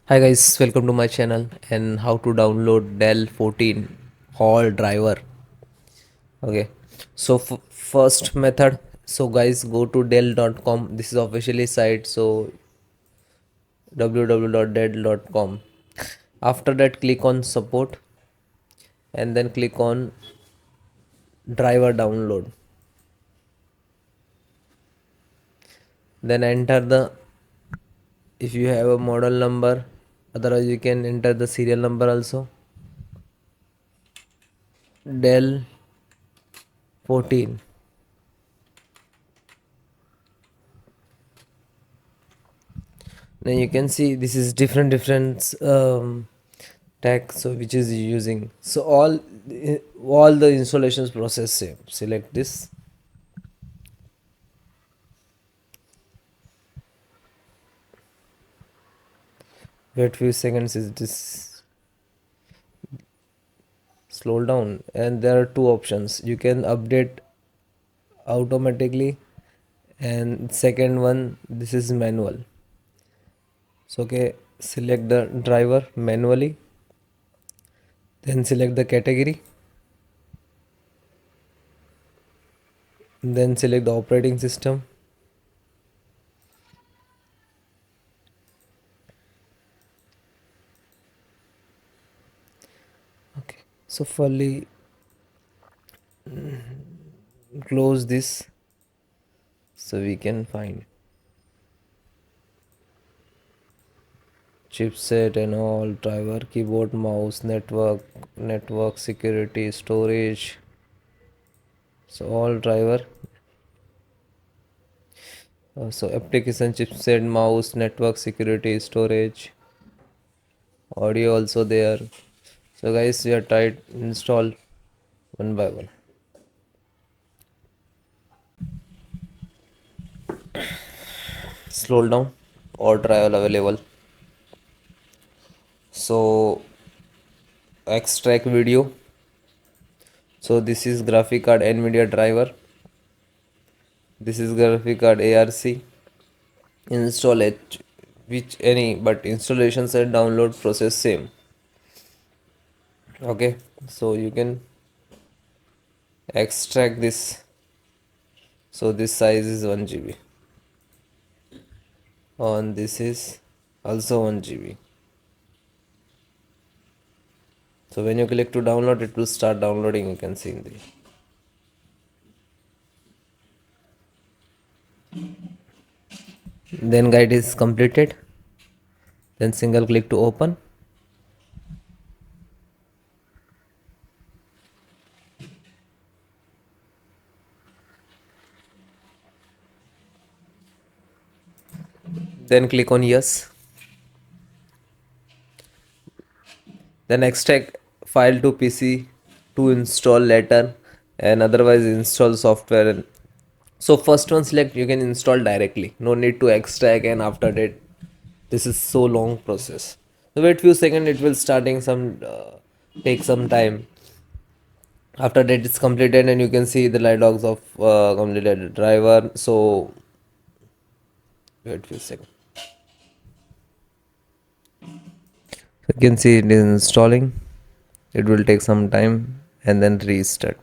Hi guys, welcome to my channel and how to download Dell 14 Hall driver. Okay, so first method. So guys, go to Dell.com. This is officially site. So www.dell.com. After that, click on support and then click on driver download. Then enter the if you have a model number. Otherwise, you can enter the serial number also. Dell 14. Then you can see this is different tag, so which is using, so all the installations process same. Select this, wait few seconds, is this slow down, and there are two options. You can update automatically, and second one, this is manual. So okay, select the driver manually, then select the category, then select the operating system. Okay, so fully close this so we can find chipset and all, driver, keyboard, mouse, network security, storage. So all driver, so application, chipset, mouse, network security, storage, audio also there. So guys, we are tried install one by one. Scroll down, all trial available. So extract video. So this is graphic card NVIDIA driver, this is graphic card ARC. Install it, which any, but installations and download process same. Okay, so you can extract this. So this size is 1 GB, and this is also 1 GB. So when you click to download, it will start downloading. You can see in the, then guide is completed, then single click to open. Then click on yes. Then extract file to PC to install later, and otherwise install software. So first one select, you can install directly. No need to extract, and after that, this is so long process. So wait few seconds, it will starting some take some time. After that it's completed, and you can see the light logs of completed driver. So wait few seconds. You can see it is installing. It will take some time and then restart.